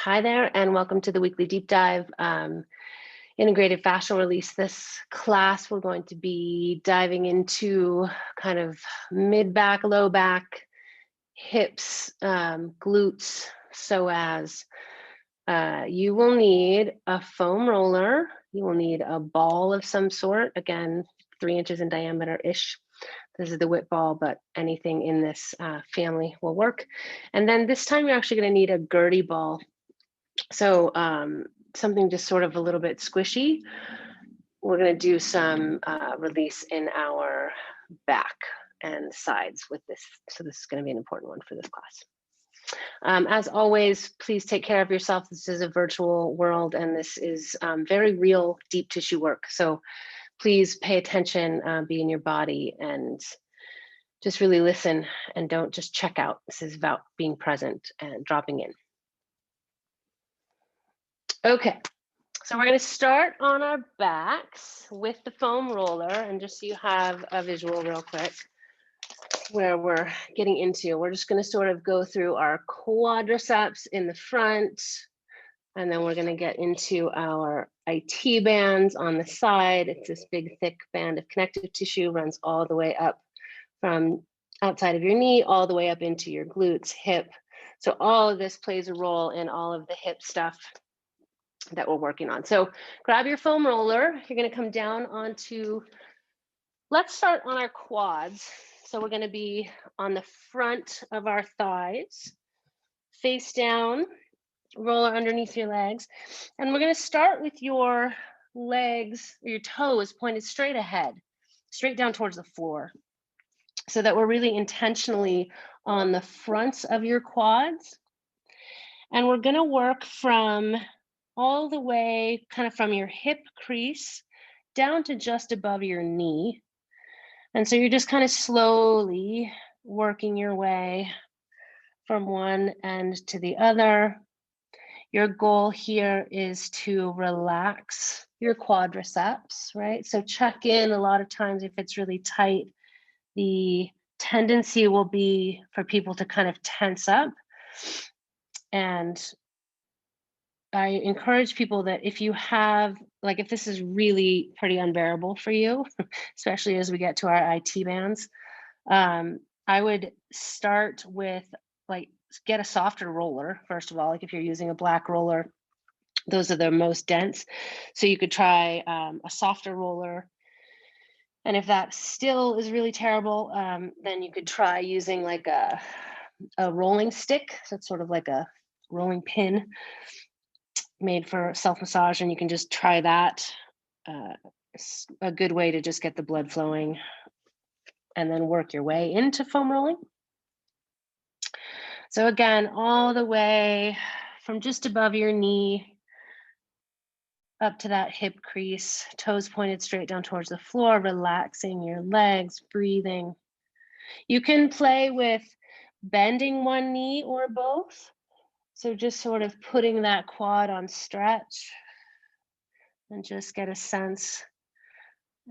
Hi there, and welcome to the weekly deep dive, integrated fascial release. This class, we're going to be diving into kind of mid back, low back, hips, glutes, psoas. You will need a foam roller. You will need a ball of some sort, again, 3 inches in diameter-ish. This is the whip ball, but anything in this family will work. And then this time you're actually gonna need a Gertie ball. So something just sort of a little bit squishy. We're going to do some release in our back and sides with this. So this is going to be an important one for this class. As always, please take care of yourself. This is a virtual world, and this is very real, deep tissue work. So please pay attention, be in your body, and just really listen and don't just check out. This is about being present and dropping in. Okay, so we're going to start on our backs with the foam roller, and just so you have a visual real quick where we're getting into, we're just going to sort of go through our quadriceps in the front, and then we're going to get into our IT bands on the side. It's this big thick band of connective tissue, runs all the way up from outside of your knee all the way up into your glutes, hip. So all of this plays a role in all of the hip stuff that we're working on. So grab your foam roller. You're going to come down onto, let's start on our quads. So we're going to be on the front of our thighs, face down, roller underneath your legs. And we're going to start with your legs, your toes pointed straight ahead, straight down towards the floor, so that we're really intentionally on the fronts of your quads. And we're going to work from all the way kind of from your hip crease down to just above your knee. And so you're just kind of slowly working your way from one end to the other. Your goal here is to relax your quadriceps, right? So check in a lot of times if it's really tight, the tendency will be for people to kind of tense up. And I encourage people that if you have, like, if this is really pretty unbearable for you, especially as we get to our IT bands, I would start with, like, get a softer roller, first of all. Like if you're using a black roller, those are the most dense. So you could try a softer roller. And if that still is really terrible, then you could try using like a rolling stick. So it's sort of like a rolling pin made for self-massage, and you can just try that. It's a good way to just get the blood flowing and then work your way into foam rolling. So again, all the way from just above your knee up to that hip crease, toes pointed straight down towards the floor, relaxing your legs, breathing. You can play with bending one knee or both. So just sort of putting that quad on stretch and just get a sense,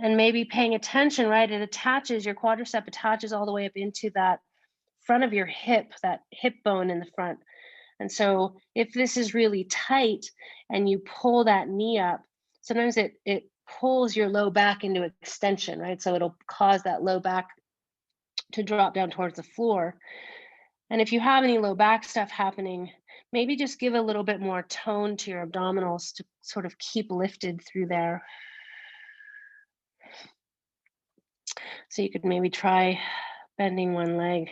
and maybe paying attention, right? It attaches, your quadricep attaches all the way up into that front of your hip, that hip bone in the front. And so if this is really tight and you pull that knee up, sometimes it pulls your low back into extension, right? So it'll cause that low back to drop down towards the floor. And if you have any low back stuff happening, maybe just give a little bit more tone to your abdominals to sort of keep lifted through there. So you could maybe try bending one leg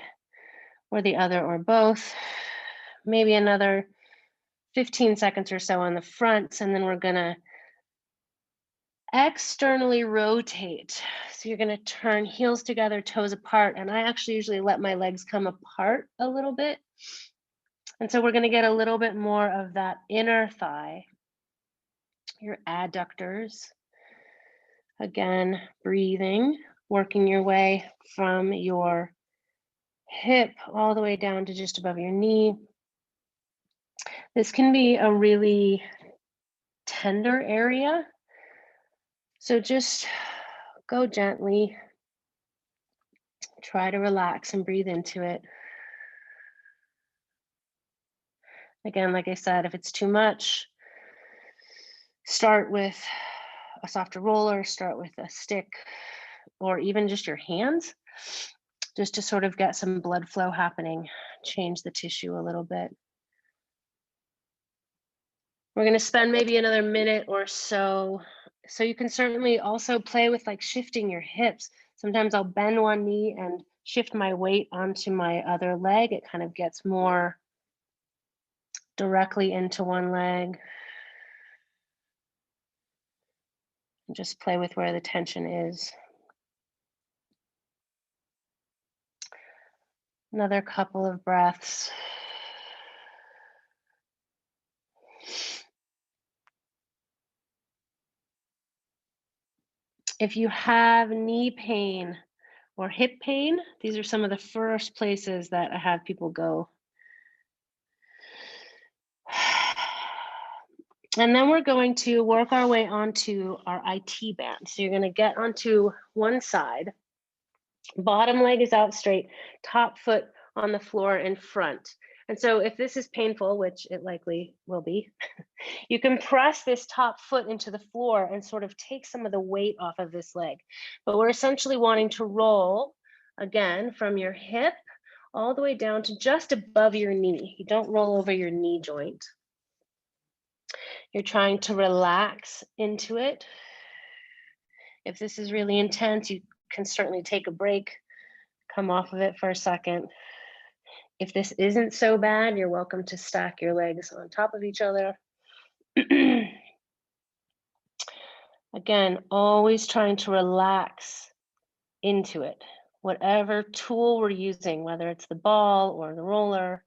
or the other or both, maybe another 15 seconds or so on the fronts, and then we're gonna externally rotate. So you're gonna turn heels together, toes apart, and I actually usually let my legs come apart a little bit. And so we're gonna get a little bit more of that inner thigh, your adductors. Again, breathing, working your way from your hip all the way down to just above your knee. This can be a really tender area. So just go gently, try to relax and breathe into it. Again, like I said, if it's too much, start with a softer roller, start with a stick, or even just your hands, just to sort of get some blood flow happening, change the tissue a little bit. We're going to spend maybe another minute or so. So you can certainly also play with like shifting your hips. Sometimes I'll bend one knee and shift my weight onto my other leg. It kind of gets more directly into one leg. And just play with where the tension is. Another couple of breaths. If you have knee pain or hip pain, these are some of the first places that I have people go. And then we're going to work our way onto our IT band. So you're going to get onto one side. Bottom leg is out straight, top foot on the floor in front. And so if this is painful, which it likely will be, you can press this top foot into the floor and sort of take some of the weight off of this leg. But we're essentially wanting to roll, again, from your hip all the way down to just above your knee. You don't roll over your knee joint. You're trying to relax into it. If this is really intense, you can certainly take a break, come off of it for a second. If this isn't so bad, you're welcome to stack your legs on top of each other. Again, always trying to relax into it. Whatever tool we're using, whether it's the ball or the roller,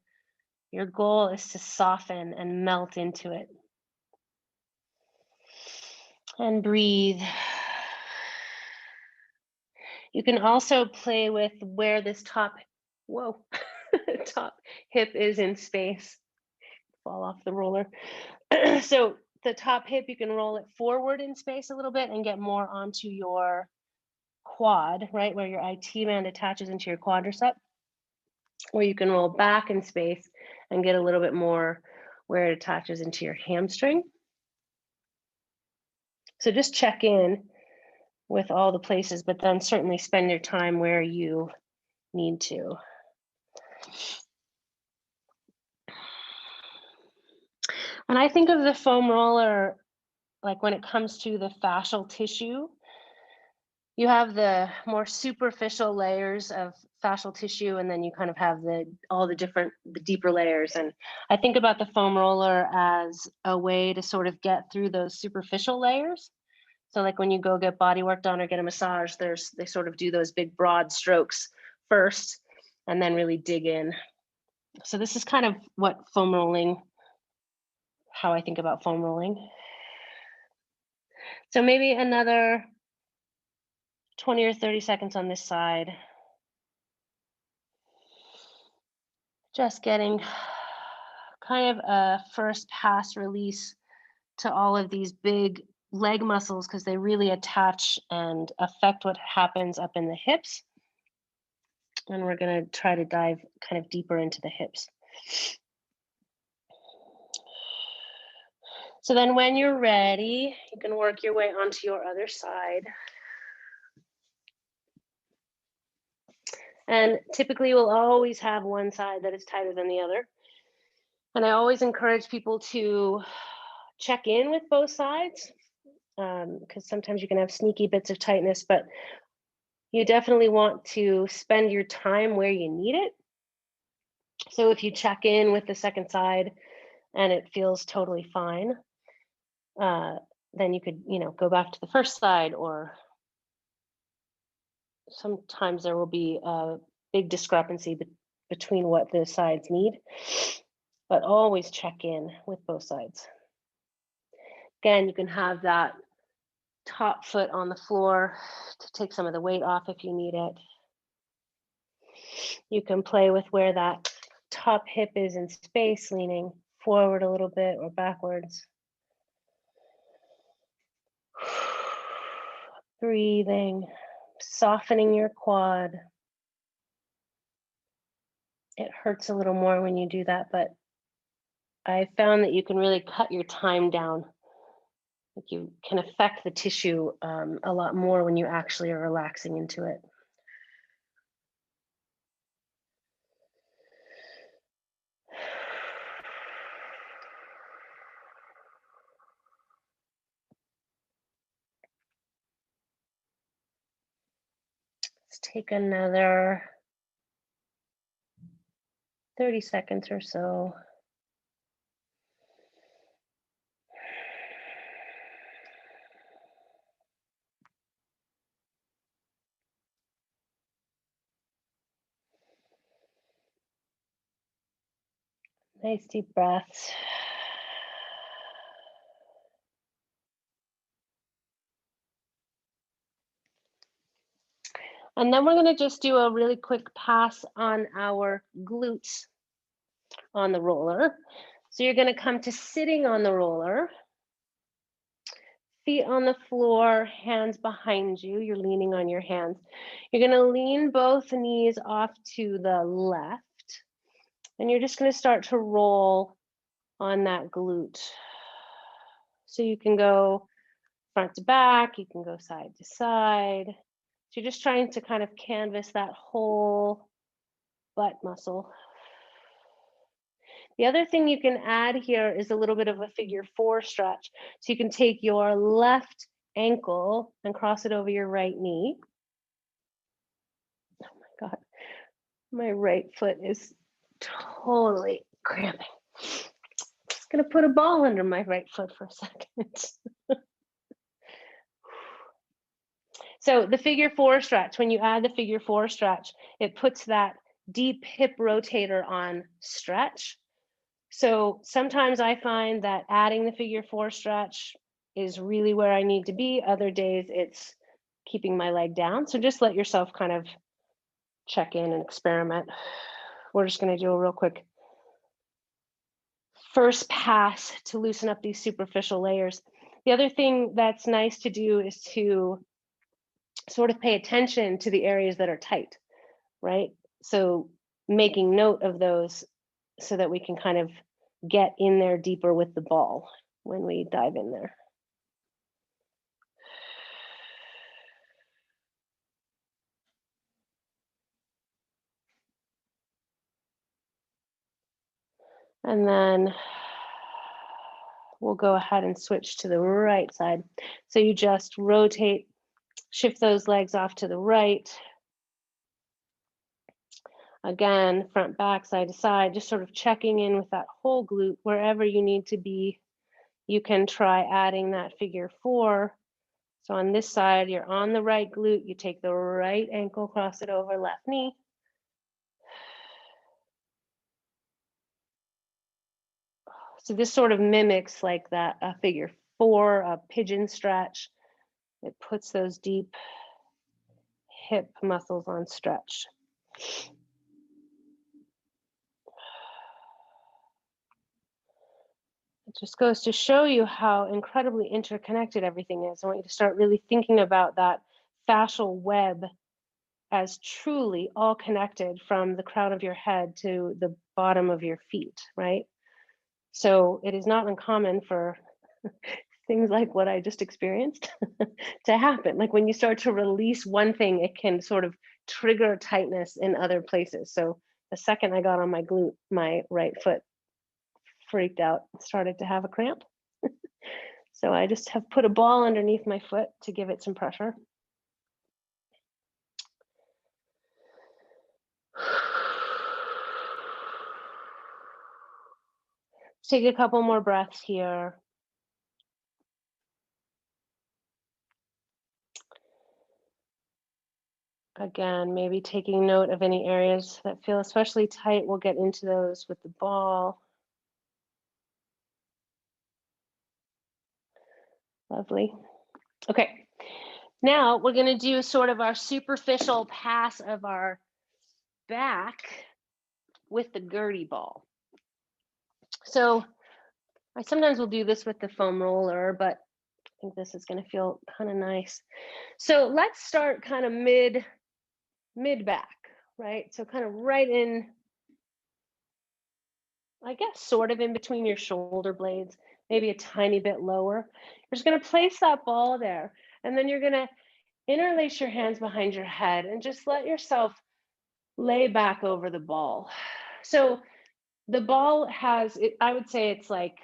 your goal is to soften and melt into it. And breathe. You can also play with where this top hip is in space. Fall off the roller. So the top hip, you can roll it forward in space a little bit and get more onto your quad, right, where your IT band attaches into your quadricep. Or you can roll back in space and get a little bit more where it attaches into your hamstring. So just check in with all the places, but then certainly spend your time where you need to. And I think of the foam roller, like when it comes to the fascial tissue, you have the more superficial layers of fascial tissue, and then you kind of have the deeper layers. And I think about the foam roller as a way to sort of get through those superficial layers. So like when you go get body work done or get a massage, they sort of do those big broad strokes first and then really dig in. So this is kind of what foam rolling, how I think about foam rolling. So maybe another 20 or 30 seconds on this side. Just getting kind of a first pass release to all of these big leg muscles because they really attach and affect what happens up in the hips. And we're going to try to dive kind of deeper into the hips. So then when you're ready, you can work your way onto your other side. And typically we'll always have one side that is tighter than the other. And I always encourage people to check in with both sides because sometimes you can have sneaky bits of tightness, but you definitely want to spend your time where you need it. So if you check in with the second side and it feels totally fine, then you could, go back to the first side, or sometimes there will be a big discrepancy between what the sides need, but always check in with both sides. Again, you can have that top foot on the floor to take some of the weight off if you need it. You can play with where that top hip is in space, leaning forward a little bit or backwards. Breathing, softening your quad. It hurts a little more when you do that, but I found that you can really cut your time down. Like you can affect the tissue a lot more when you actually are relaxing into it. Let's take another 30 seconds or so. Nice deep breaths. And then we're going to just do a really quick pass on our glutes on the roller. So you're going to come to sitting on the roller, feet on the floor, hands behind you. You're leaning on your hands. You're going to lean both knees off to the left, and you're just going to start to roll on that glute. So you can go front to back, you can go side to side. So you're just trying to kind of canvas that whole butt muscle. The other thing you can add here is a little bit of a figure 4 stretch. So you can take your left ankle and cross it over your right knee. Oh my God, my right foot is totally cramping. Just gonna put a ball under my right foot for a second. So the figure 4 stretch, when you add the figure 4 stretch, it puts that deep hip rotator on stretch. So sometimes I find that adding the figure 4 stretch is really where I need to be. Other days it's keeping my leg down. So just let yourself kind of check in and experiment. We're just going to do a real quick first pass to loosen up these superficial layers. The other thing that's nice to do is to sort of pay attention to the areas that are tight, right? So making note of those so that we can kind of get in there deeper with the ball when we dive in there. And then we'll go ahead and switch to the right side. So you just rotate, shift those legs off to the right. Again, front, back, side to side, just sort of checking in with that whole glute. Wherever you need to be, you can try adding that figure 4. So on this side, you're on the right glute, you take the right ankle, cross it over left knee. So this sort of mimics like that a figure 4, a pigeon stretch. It puts those deep hip muscles on stretch. It just goes to show you how incredibly interconnected everything is. I want you to start really thinking about that fascial web as truly all connected from the crown of your head to the bottom of your feet, right? So it is not uncommon for things like what I just experienced to happen. Like when you start to release one thing, it can sort of trigger tightness in other places. So the second I got on my glute, my right foot freaked out, started to have a cramp. So I just have put a ball underneath my foot to give it some pressure. Take a couple more breaths here. Again, maybe taking note of any areas that feel especially tight. We'll get into those with the ball. Lovely. Okay, now we're going to do sort of our superficial pass of our back with the Gertie ball. So I sometimes will do this with the foam roller, but I think this is going to feel kind of nice. So let's start kind of mid back, right? So kind of right in I guess, sort of in between your shoulder blades, maybe a tiny bit lower. You're just going to place that ball there, and then you're going to interlace your hands behind your head and just let yourself lay back over the ball. So the ball has, I would say it's like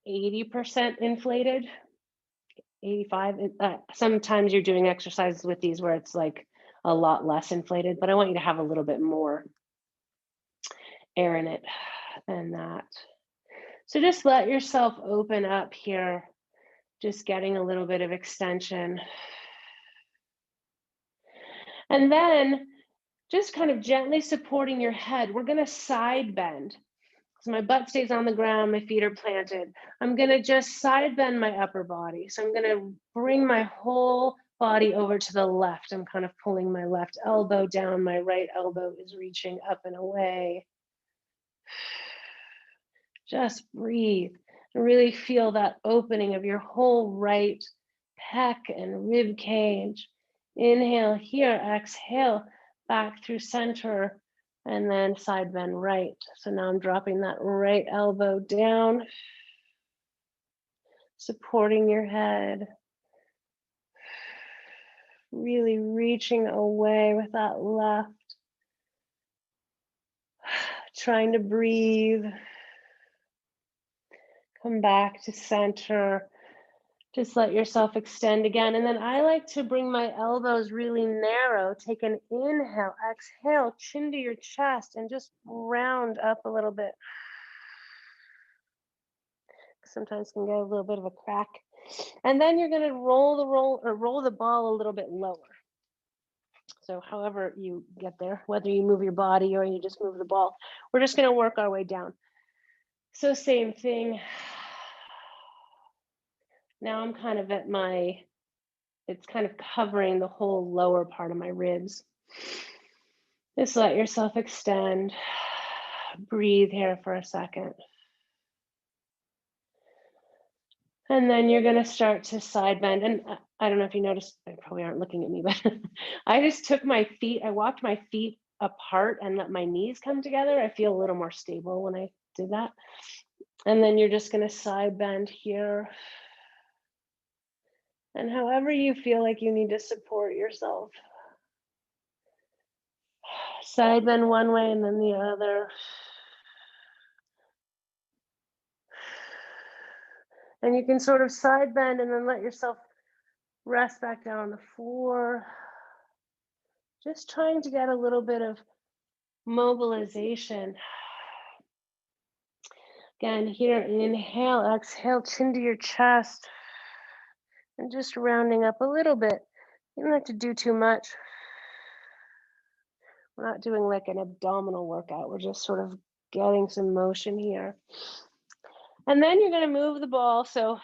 80% inflated, 85. Sometimes you're doing exercises with these where it's like a lot less inflated, but I want you to have a little bit more air in it than that. So just let yourself open up here, just getting a little bit of extension. And then just kind of gently supporting your head. We're going to side bend. So my butt stays on the ground, my feet are planted. I'm going to just side bend my upper body. So I'm going to bring my whole body over to the left. I'm kind of pulling my left elbow down. My right elbow is reaching up and away. Just breathe and really feel that opening of your whole right pec and rib cage. Inhale here, exhale back through center, and then side bend right. So now I'm dropping that right elbow down, supporting your head, really reaching away with that left, trying to breathe, come back to center. Just let yourself extend again. And then I like to bring my elbows really narrow. Take an inhale, exhale, chin to your chest, and just round up a little bit. Sometimes can get a little bit of a crack. And then you're going to roll the ball a little bit lower. So however you get there, whether you move your body or you just move the ball, we're just going to work our way down. So same thing. Now I'm kind of at it's kind of covering the whole lower part of my ribs. Just let yourself extend. Breathe here for a second. And then you're going to start to side bend. And I don't know if you noticed, they probably aren't looking at me, but I just took my feet, I walked my feet apart and let my knees come together. I feel a little more stable when I did that. And then you're just going to side bend here. And however you feel like you need to support yourself. Side bend one way and then the other. And you can sort of side bend and then let yourself rest back down on the floor. Just trying to get a little bit of mobilization. Again, here, inhale, exhale, chin to your chest. And just rounding up a little bit. You don't have to do too much. We're not doing like an abdominal workout. We're just sort of getting some motion here. And then you're going to move the ball. So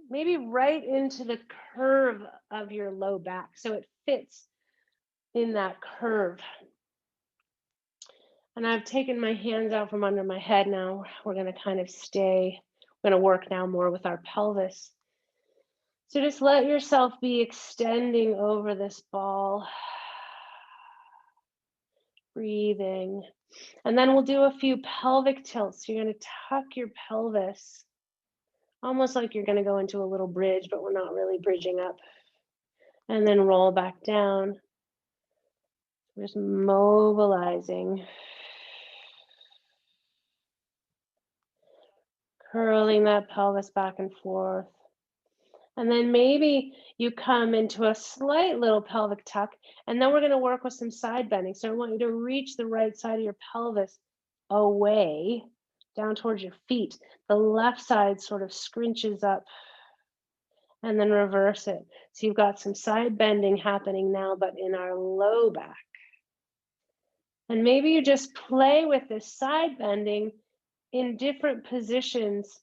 maybe right into the curve of your low back. So it fits in that curve. And I've taken my hands out from under my head now. We're going to kind of we're going to work now more with our pelvis. So just let yourself be extending over this ball. Breathing. And then we'll do a few pelvic tilts. You're going to tuck your pelvis, almost like you're going to go into a little bridge, but we're not really bridging up. And then roll back down. Just mobilizing. Curling that pelvis back and forth. And then maybe you come into a slight little pelvic tuck, and then we're going to work with some side bending. So I want you to reach the right side of your pelvis away, down towards your feet. The left side sort of scrunches up, and then reverse it. So you've got some side bending happening now, but in our low back. And maybe you just play with this side bending in different positions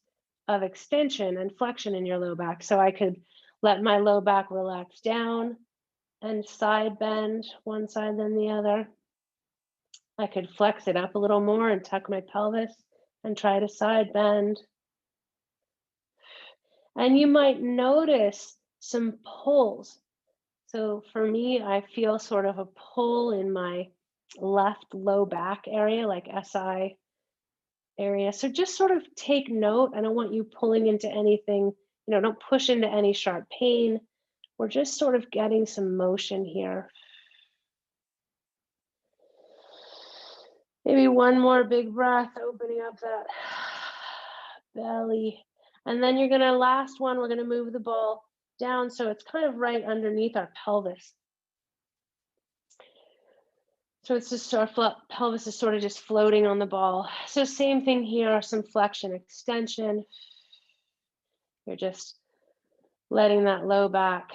of extension and flexion in your low back. So I could let my low back relax down and side bend one side then the other. I could flex it up a little more and tuck my pelvis and try to side bend. And you might notice some pulls. So for me, I feel sort of a pull in my left low back area, like SI area. So just sort of take note. I don't want you pulling into anything, don't push into any sharp pain. We're just sort of getting some motion here. Maybe one more big breath, opening up that belly. And then last one, we're gonna move the ball down so it's kind of right underneath our pelvis. So it's just our pelvis is sort of just floating on the ball. So same thing here, some flexion, extension. You're just letting that low back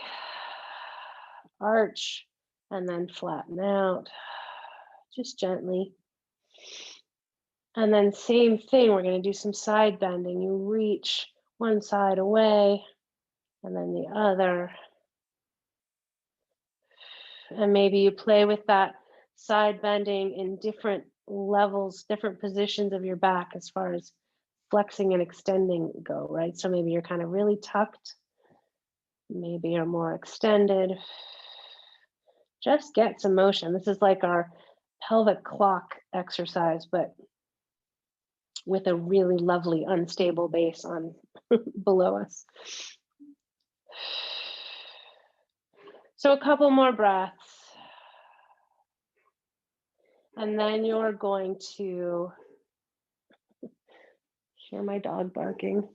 arch and then flatten out, just gently. And then same thing, we're going to do some side bending. You reach one side away and then the other. And maybe you play with that side bending in different levels, different positions of your back as far as flexing and extending go, right? So maybe you're kind of really tucked, maybe you're more extended. Just get some motion. This is like our pelvic clock exercise, but with a really lovely unstable base on below us. So a couple more breaths. And then you're going to hear my dog barking.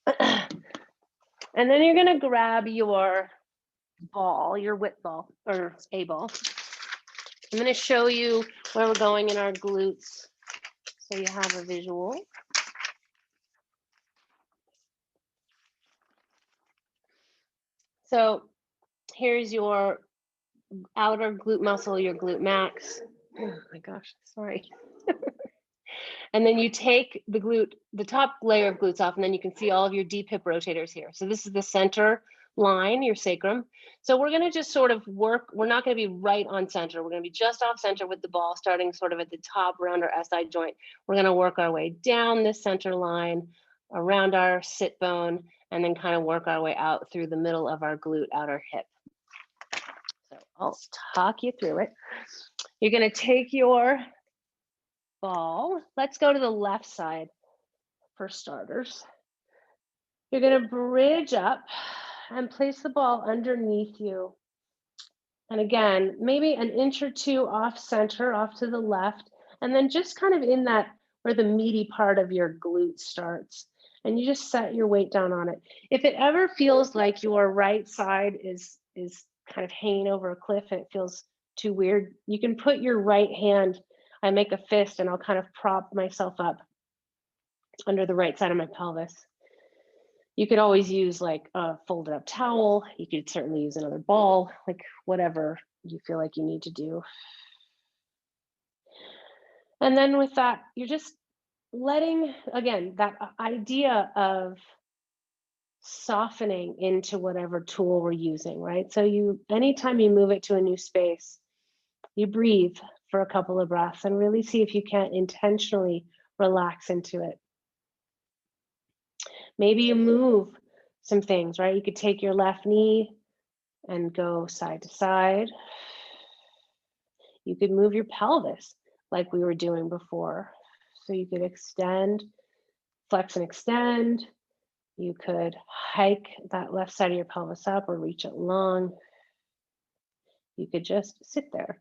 And then you're going to grab your ball, your whip ball or a ball. I'm going to show you where we're going in our glutes so you have a visual. So here's your outer glute muscle, your glute max. Oh my gosh, sorry. And then you take the top layer of glutes off, and then you can see all of your deep hip rotators here. So this is the center line, your sacrum. So we're going to just sort of work. We're not going to be right on center. We're going to be just off center with the ball, starting sort of at the top around our SI joint. We're going to work our way down this center line, around our sit bone, and then kind of work our way out through the middle of our glute outer hip. So I'll talk you through it. You're going to take your ball. Let's go to the left side for starters. You're going to bridge up and place the ball underneath you. And again, maybe an inch or two off center, off to the left, and then just kind of in that where the meaty part of your glute starts. And you just set your weight down on it. If it ever feels like your right side is kind of hanging over a cliff and it feels too weird, you can put your right hand, I make a fist and I'll kind of prop myself up under the right side of my pelvis. You could always use like a folded up towel. You could certainly use another ball, like whatever you feel like you need to do. And then with that, you're just letting, again, that idea of softening into whatever tool we're using, right? So anytime you move it to a new space, you breathe for a couple of breaths and really see if you can't intentionally relax into it. Maybe you move some things, right? You could take your left knee and go side to side. You could move your pelvis like we were doing before. So you could extend, flex and extend. You could hike that left side of your pelvis up or reach it long. You could just sit there.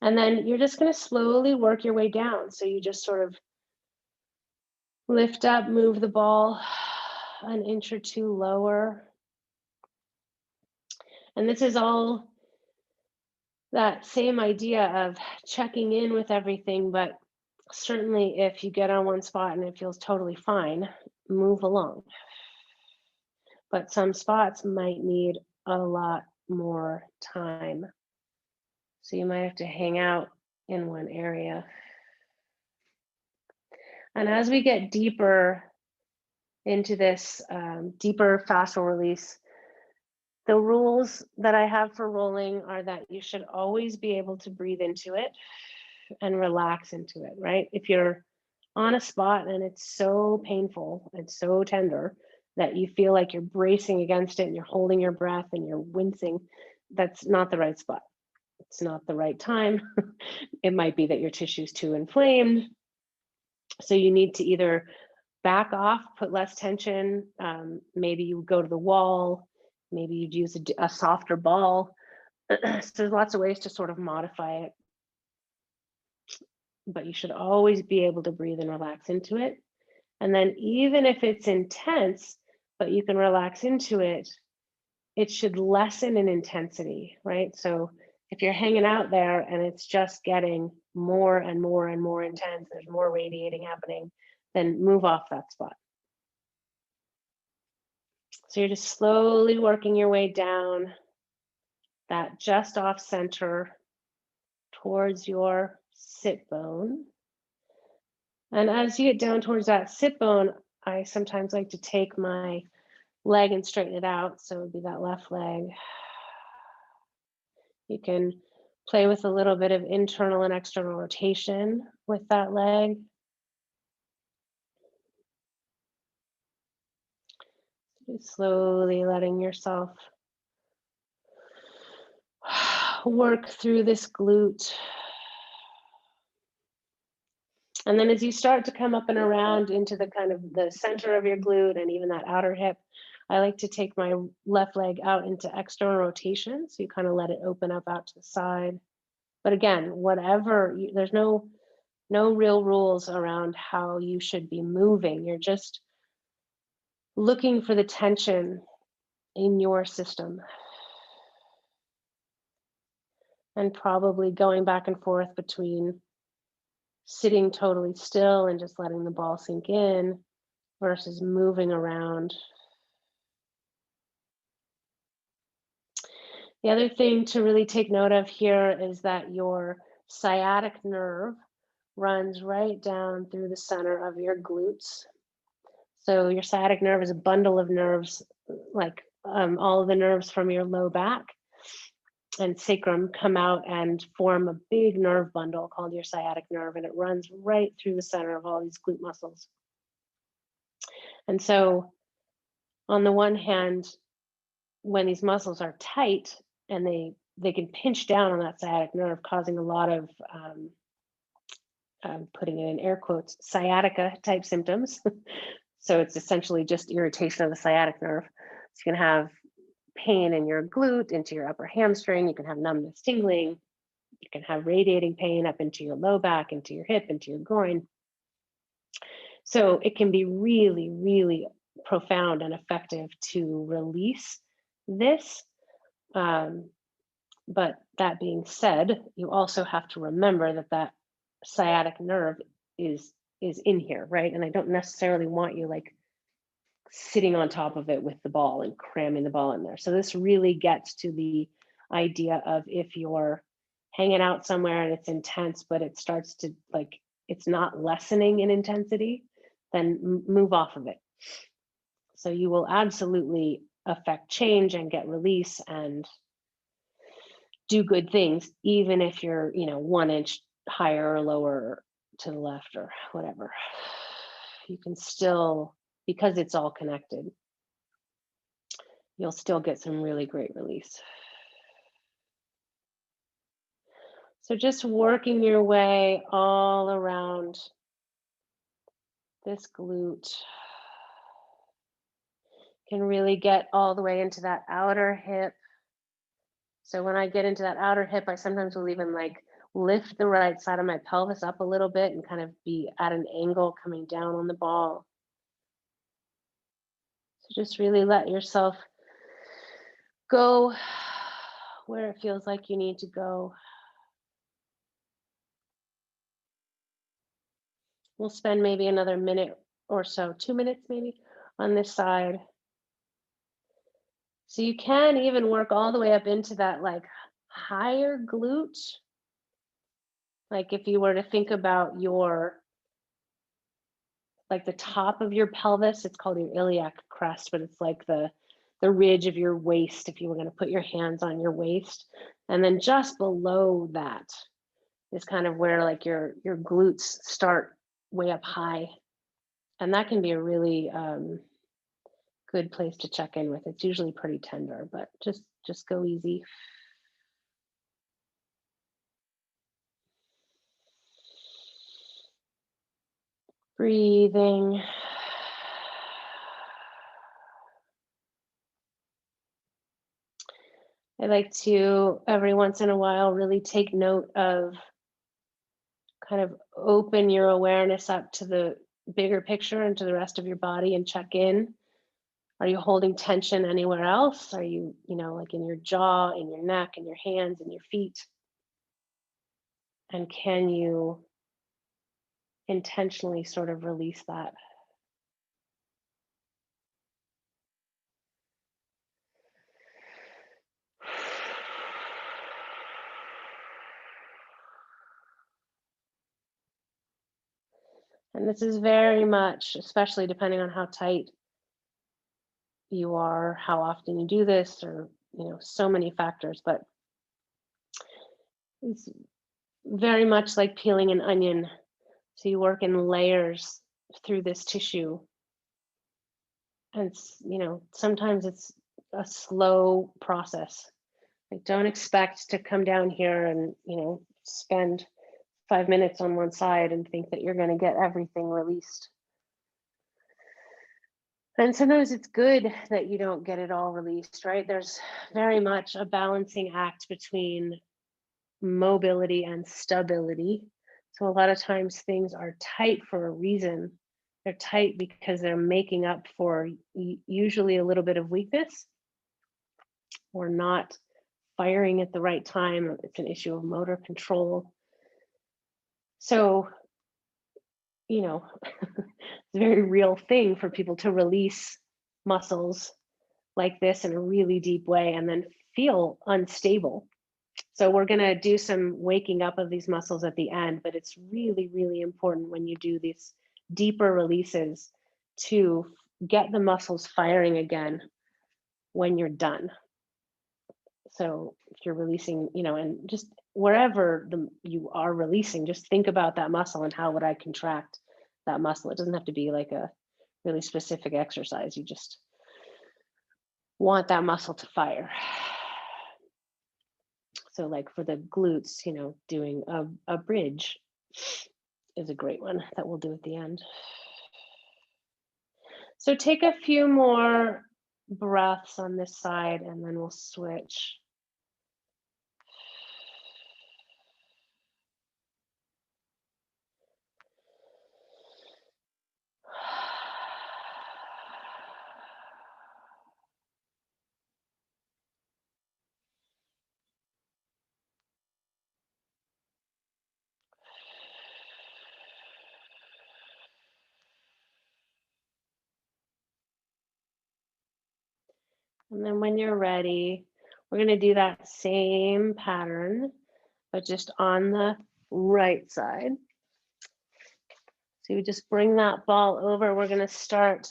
And then you're just going to slowly work your way down. So you just sort of lift up, move the ball an inch or two lower. And this is all that same idea of checking in with everything, but certainly if you get on one spot and it feels totally fine, move along. But some spots might need a lot more time. So you might have to hang out in one area. And as we get deeper into this deeper fascial release, the rules that I have for rolling are that you should always be able to breathe into it and relax into it, right? If you're on a spot and it's so painful, it's so tender that you feel like you're bracing against it and you're holding your breath and you're wincing, that's not the right spot. It's not the right time. It might be that your tissue's too inflamed. So you need to either back off, put less tension. Maybe you go to the wall. Maybe you'd use a softer ball. So there's lots of ways to sort of modify it. But you should always be able to breathe and relax into it. And then even if it's intense, but you can relax into it, it should lessen in intensity, right? So if you're hanging out there and it's just getting more and more and more intense, there's more radiating happening, then move off that spot. So you're just slowly working your way down that just off center towards your sit bone. And as you get down towards that sit bone, I sometimes like to take my leg and straighten it out. So it would be that left leg. You can play with a little bit of internal and external rotation with that leg. Just slowly letting yourself work through this glute. And then as you start to come up and around into the kind of the center of your glute and even that outer hip, I like to take my left leg out into external rotation. So you kind of let it open up out to the side. But again, whatever, there's no real rules around how you should be moving. You're just looking for the tension in your system and probably going back and forth between sitting totally still and just letting the ball sink in versus moving around. The other thing to really take note of here is that your sciatic nerve runs right down through the center of your glutes. So your sciatic nerve is a bundle of nerves, like all of the nerves from your low back and sacrum come out and form a big nerve bundle called your sciatic nerve, and it runs right through the center of all these glute muscles. And so on the one hand, when these muscles are tight and they can pinch down on that sciatic nerve, causing a lot of putting it in air quotes, sciatica type symptoms. So it's essentially just irritation of the sciatic nerve. So you can have pain in your glute, into your upper hamstring. You can have numbness, tingling. You can have radiating pain up into your low back, into your hip, into your groin. So it can be really, really profound and effective to release this. But that being said, you also have to remember that that sciatic nerve is in here, right? And I don't necessarily want you like sitting on top of it with the ball and cramming the ball in there. So this really gets to the idea of if you're hanging out somewhere and it's intense, but it starts to like, it's not lessening in intensity, then move off of it. So you will absolutely affect change and get release and do good things, even if you're, 1 inch higher or lower to the left or whatever. You can still, because it's all connected, you'll still get some really great release. So just working your way all around this glute can really get all the way into that outer hip. So when I get into that outer hip, I sometimes will even like lift the right side of my pelvis up a little bit and kind of be at an angle coming down on the ball. So just really let yourself go where it feels like you need to go. We'll spend maybe another minute or so, 2 minutes maybe, on this side. So you can even work all the way up into that like higher glute. Like if you were to think about your, like the top of your pelvis, it's called your iliac crest, but it's like the ridge of your waist if you were going to put your hands on your waist. And then just below that is kind of where like your glutes start way up high. And that can be a really good place to check in with. It's usually pretty tender, but just go easy. Breathing. I like to, every once in a while, really take note of, kind of open your awareness up to the bigger picture and to the rest of your body and check in. Are you holding tension anywhere else? Are you, like in your jaw, in your neck, in your hands, in your feet? And can you intentionally sort of release that? And this is very much, especially depending on how tight you are, how often you do this, or, so many factors, but it's very much like peeling an onion. So you work in layers through this tissue. And, sometimes it's a slow process. Like, don't expect to come down here and, spend 5 minutes on one side and think that you're going to get everything released. And sometimes it's good that you don't get it all released, right? There's very much a balancing act between mobility and stability. So a lot of times things are tight for a reason. They're tight because they're making up for usually a little bit of weakness or not firing at the right time. It's an issue of motor control. So, it's a very real thing for people to release muscles like this in a really deep way and then feel unstable. So we're going to do some waking up of these muscles at the end, but it's really, really important when you do these deeper releases to get the muscles firing again when you're done. So if you're releasing, and just wherever you are releasing, just think about that muscle and how would I contract that muscle. It doesn't have to be like a really specific exercise. You just want that muscle to fire. So like for the glutes, doing a bridge is a great one that we'll do at the end. So take a few more breaths on this side and then we'll switch. And then when you're ready, we're going to do that same pattern, but just on the right side. So you just bring that ball over. We're going to start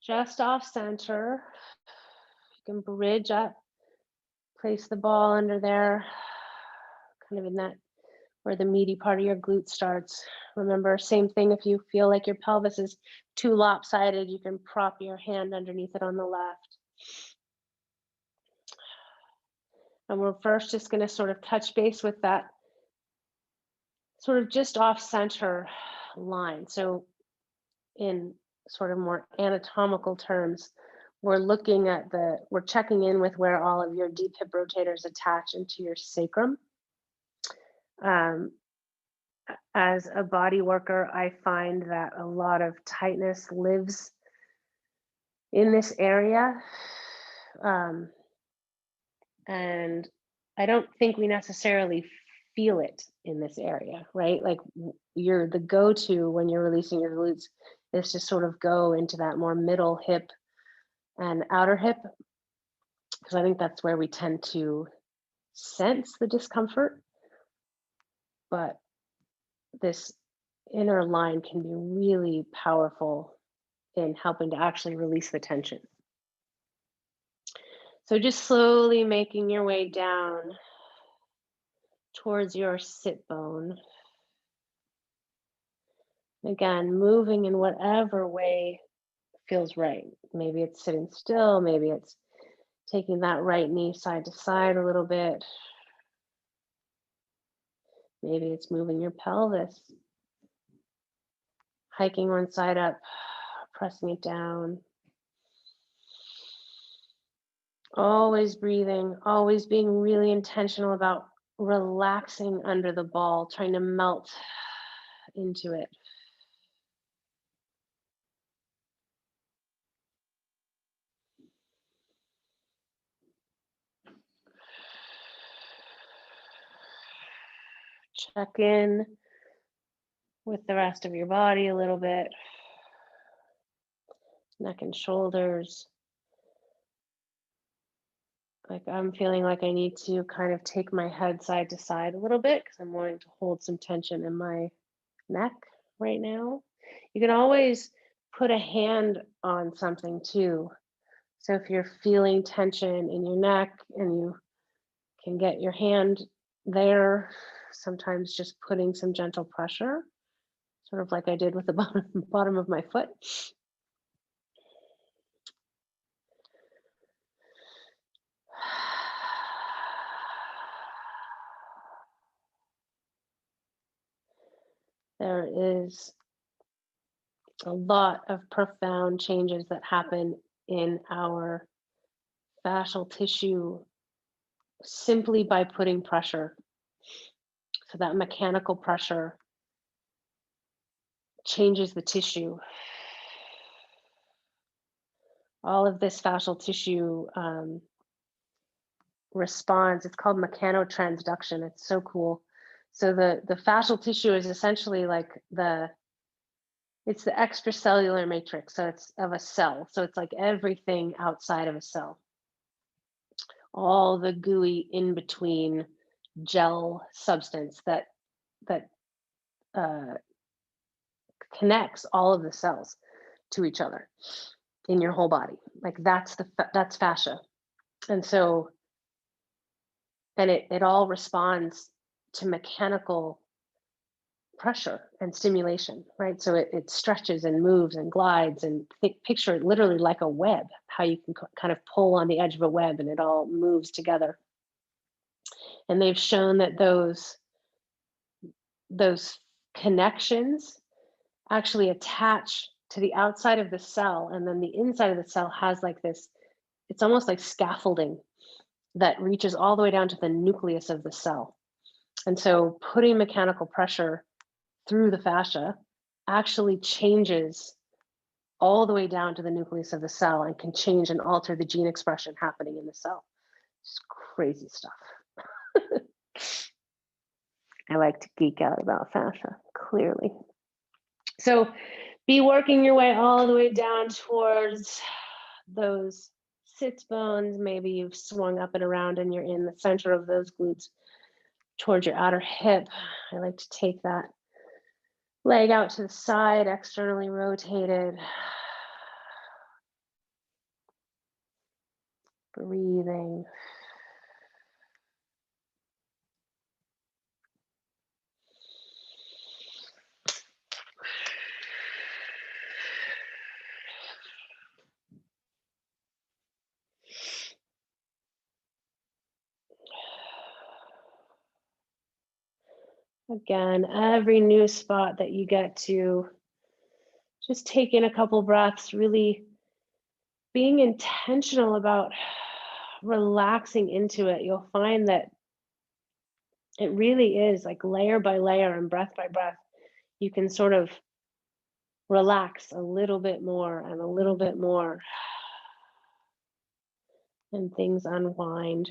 just off center. You can bridge up, place the ball under there, kind of in that where the meaty part of your glute starts. Remember, same thing, if you feel like your pelvis is too lopsided, you can prop your hand underneath it on the left. And we're first just going to sort of touch base with that sort of just off center line. So in sort of more anatomical terms, we're checking in with where all of your deep hip rotators attach into your sacrum. As a body worker, I find that a lot of tightness lives in this area. And I don't think we necessarily feel it in this area, right? Like you're the go-to when you're releasing your glutes is to sort of go into that more middle hip and outer hip, because I think that's where we tend to sense the discomfort. But this inner line can be really powerful in helping to actually release the tension. So just slowly making your way down towards your sit bone. Again, moving in whatever way feels right. Maybe it's sitting still, maybe it's taking that right knee side to side a little bit. Maybe it's moving your pelvis hiking one side up, pressing it down. Always breathing, always being really intentional about relaxing under the ball, trying to melt into it. Check in with the rest of your body a little bit. Neck and shoulders. Like I'm feeling like I need to kind of take my head side to side a little bit because I'm wanting to hold some tension in my neck right now. You can always put a hand on something too. So if you're feeling tension in your neck and you can get your hand there, sometimes just putting some gentle pressure, sort of like I did with the bottom of my foot. There is a lot of profound changes that happen in our fascial tissue simply by putting pressure. So that mechanical pressure changes the tissue. All of this fascial tissue responds. It's called mechanotransduction. It's so cool. So the fascial tissue is essentially like it's the extracellular matrix. So it's of a cell. So it's like everything outside of a cell. All the gooey in between gel substance that connects all of the cells to each other in your whole body. Like that's fascia. And so, and it all responds to mechanical pressure and stimulation, right? So it stretches and moves and glides, and picture it literally like a web, how you can kind of pull on the edge of a web and it all moves together. And they've shown that those connections actually attach to the outside of the cell, and then the inside of the cell has like this, it's almost like scaffolding that reaches all the way down to the nucleus of the cell. And so putting mechanical pressure through the fascia actually changes all the way down to the nucleus of the cell and can change and alter the gene expression happening in the cell. It's crazy stuff. I like to geek out about fascia, clearly. So be working your way all the way down towards those sits bones. Maybe you've swung up and around and you're in the center of those glutes towards your outer hip. I like to take that leg out to the side, externally rotated. Breathing. Again, every new spot that you get to, just take in a couple breaths, really being intentional about relaxing into it. You'll find that it really is like layer by layer and breath by breath, you can sort of relax a little bit more and a little bit more, and things unwind.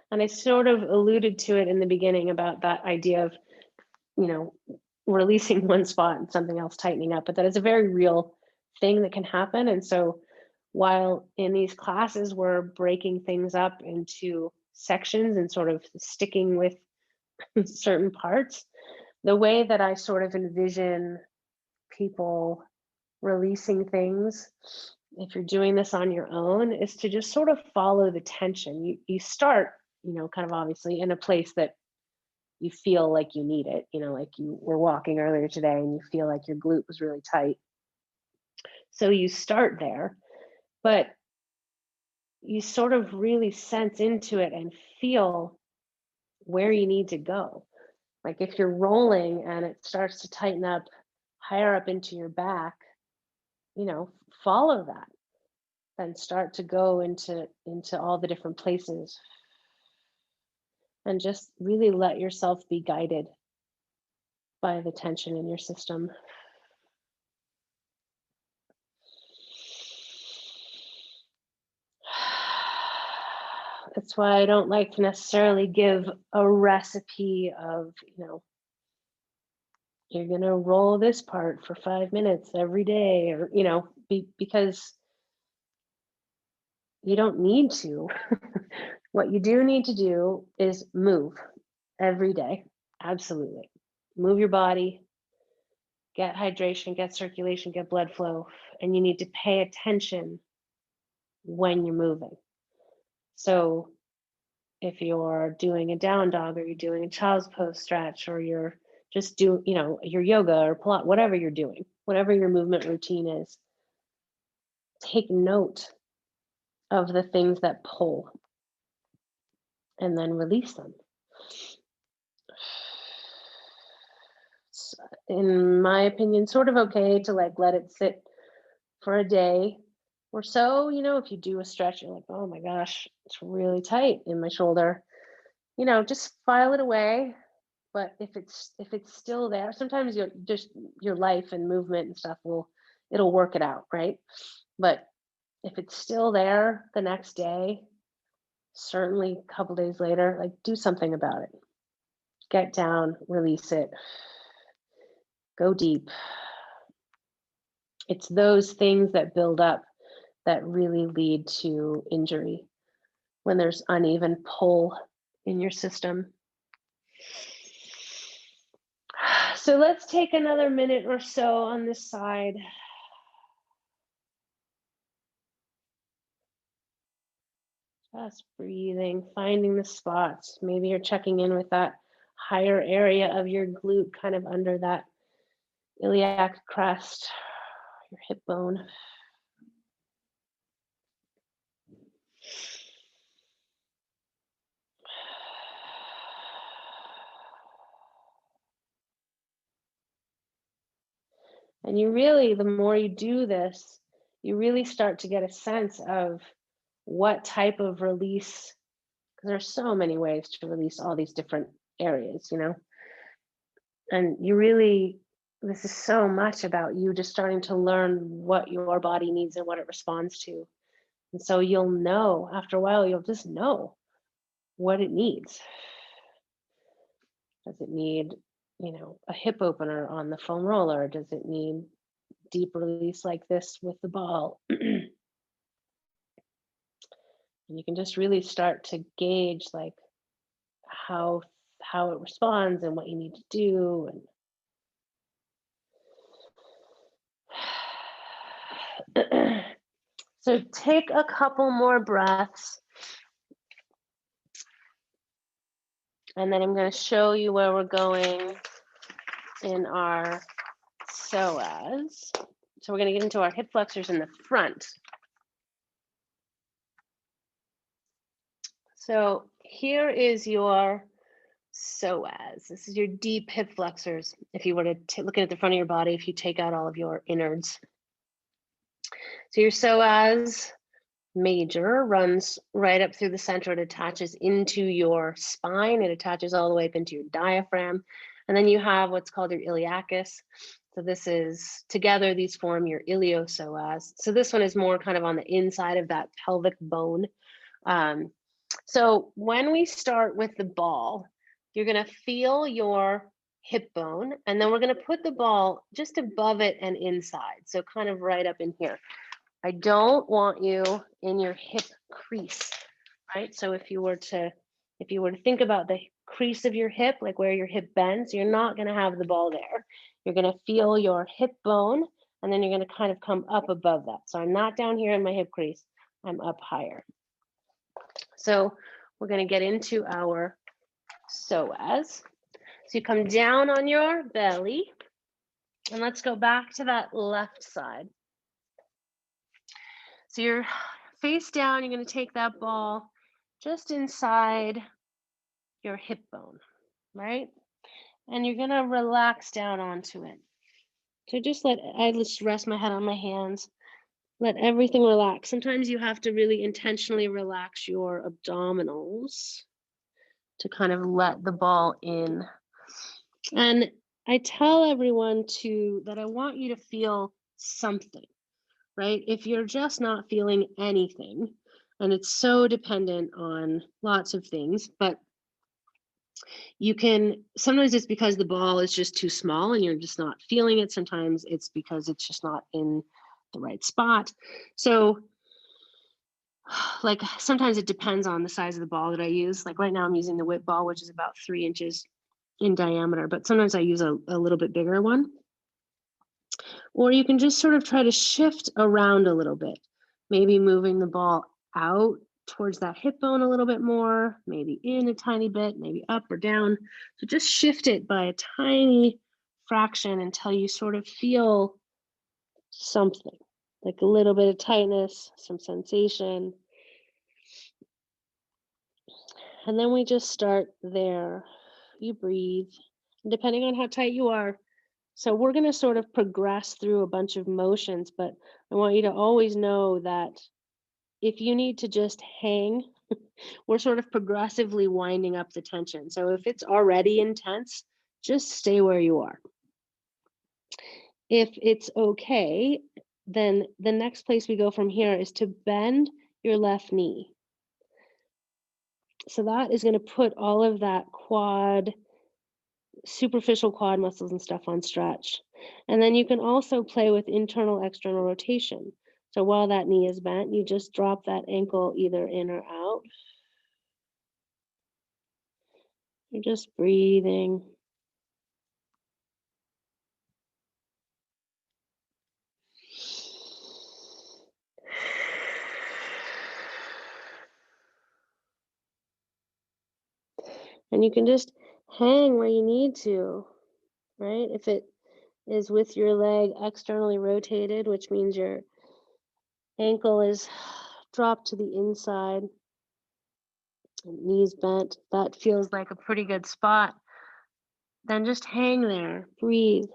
And I sort of alluded to it in the beginning about that idea of, releasing one spot and something else tightening up, but that is a very real thing that can happen. And so while in these classes, we're breaking things up into sections and sort of sticking with certain parts, the way that I sort of envision people releasing things if you're doing this on your own, is to just sort of follow the tension. You start, kind of obviously in a place that you feel like you need it, like you were walking earlier today and you feel like your glute was really tight. So you start there, but you sort of really sense into it and feel where you need to go. Like if you're rolling and it starts to tighten up higher up into your back, follow that and start to go into all the different places and just really let yourself be guided by the tension in your system. That's why I don't like to necessarily give a recipe of, you're going to roll this part for 5 minutes every day, or, because you don't need to. What you do need to do is move every day. Absolutely. Move your body, get hydration, get circulation, get blood flow, and you need to pay attention when you're moving. So if you're doing a down dog, or you're doing a child's pose stretch, or you're just doing, your yoga or Pilates, whatever you're doing, whatever your movement routine is, take note of the things that pull and then release them. It's, in my opinion, sort of okay to let it sit for a day or so. If you do a stretch, you're like, oh my gosh, it's really tight in my shoulder, just file it away. But if it's still there, sometimes your life and movement and stuff it'll work it out, right? But if it's still there the next day, certainly a couple days later, do something about it. Get down, release it, go deep. It's those things that build up that really lead to injury, when there's uneven pull in your system. So let's take another minute or so on this side. Just breathing, finding the spots. Maybe you're checking in with that higher area of your glute, kind of under that iliac crest, your hip bone. And you really, the more you do this, you really start to get a sense of what type of release, because there's so many ways to release all these different areas, and this is so much about you just starting to learn what your body needs and what it responds to. And so you'll know, after a while, you'll just know what it needs. Does it need, a hip opener on the foam roller? Does it need deep release like this with the ball? And you can just really start to gauge how it responds and what you need to do. And so take a couple more breaths. And then I'm going to show you where we're going in our psoas. So we're going to get into our hip flexors in the front. So here is your psoas. This is your deep hip flexors. If you were to look at the front of your body, if you take out all of your innards. So your psoas major runs right up through the center. It attaches into your spine. It attaches all the way up into your diaphragm. And then you have what's called your iliacus. So this is, together, these form your iliopsoas. So this one is more kind of on the inside of that pelvic bone. So when we start with the ball, you're going to feel your hip bone, and then we're going to put the ball just above it and inside. So kind of right up in here. I don't want you in your hip crease, right? So if you were to think about the crease of your hip, like where your hip bends, you're not going to have the ball there. You're going to feel your hip bone, And then you're going to kind of come up above that. So I'm not down here in my hip crease, I'm up higher. So we're going to get into our psoas. So you come down on your belly, and let's go back to that left side. So you're face down, you're going to take that ball just inside your hip bone, right? And you're going to relax down onto it. So I just rest my head on my hands. Let everything relax. Sometimes you have to really intentionally relax your abdominals to kind of let the ball in. And I tell everyone that I want you to feel something, right? If you're just not feeling anything, and it's so dependent on lots of things, but sometimes it's because the ball is just too small and you're just not feeling it. Sometimes it's because it's just not in the right spot. So like sometimes it depends on the size of the ball that I use. Like right now I'm using the whip ball, which is about 3 inches in diameter, but sometimes I use a little bit bigger one. Or you can just sort of try to shift around a little bit, maybe moving the ball out towards that hip bone a little bit more, maybe in a tiny bit, maybe up or down. So just shift it by a tiny fraction until you sort of feel something, like a little bit of tightness, some sensation. And then we just start there. You breathe, and depending on how tight you are. So we're going to sort of progress through a bunch of motions, but I want you to always know that if you need to just hang, we're sort of progressively winding up the tension. So if it's already intense, just stay where you are. If it's okay, then the next place we go from here is to bend your left knee. So that is going to put all of that superficial quad muscles and stuff on stretch. And then you can also play with internal, external rotation. So while that knee is bent, you just drop that ankle either in or out. You're just breathing. And you can just hang where you need to, right? If it is with your leg externally rotated, which means your ankle is dropped to the inside, and knees bent, that feels like a pretty good spot. Then just hang there, breathe.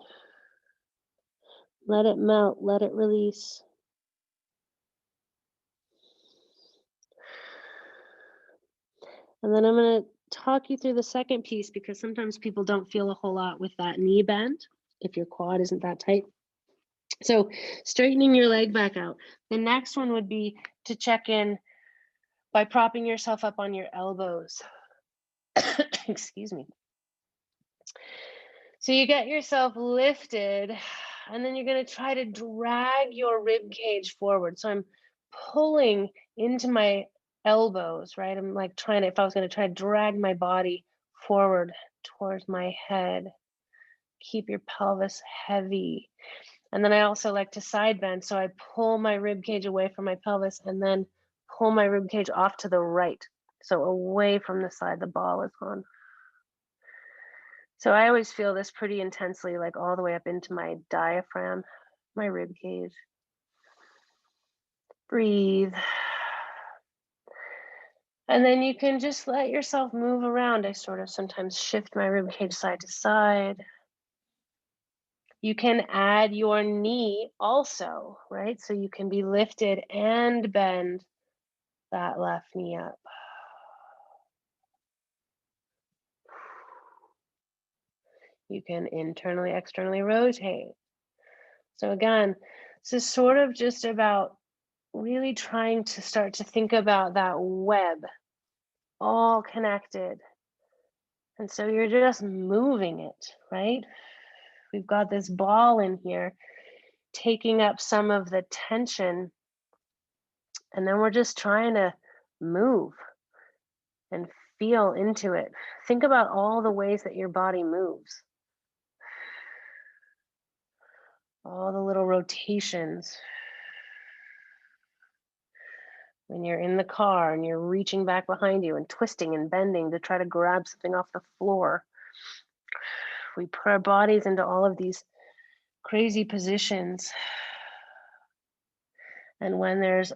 Let it melt, let it release. And then I'm going to talk you through the second piece because sometimes people don't feel a whole lot with that knee bend if your quad isn't that tight. So straightening your leg back out. The next one would be to check in by propping yourself up on your elbows. Excuse me. So you get yourself lifted, and then you're going to try to drag your rib cage forward. So I'm pulling into my elbows, right? I'm like if I was going to try to drag my body forward towards my head, keep your pelvis heavy. And then I also like to side bend. So I pull my rib cage away from my pelvis and then pull my rib cage off to the right. So away from the side the ball is on. So I always feel this pretty intensely, like all the way up into my diaphragm, my rib cage. Breathe. And then you can just let yourself move around. I sort of sometimes shift my rib cage side to side. You can add your knee also, right? So you can be lifted and bend that left knee up. You can internally, externally rotate. So again, this is sort of just about really trying to start to think about that web all connected. And so you're just moving it, right? We've got this ball in here taking up some of the tension. And then we're just trying to move and feel into it. Think about all the ways that your body moves. All the little rotations. When you're in the car and you're reaching back behind you and twisting and bending to try to grab something off the floor. We put our bodies into all of these crazy positions. And when there's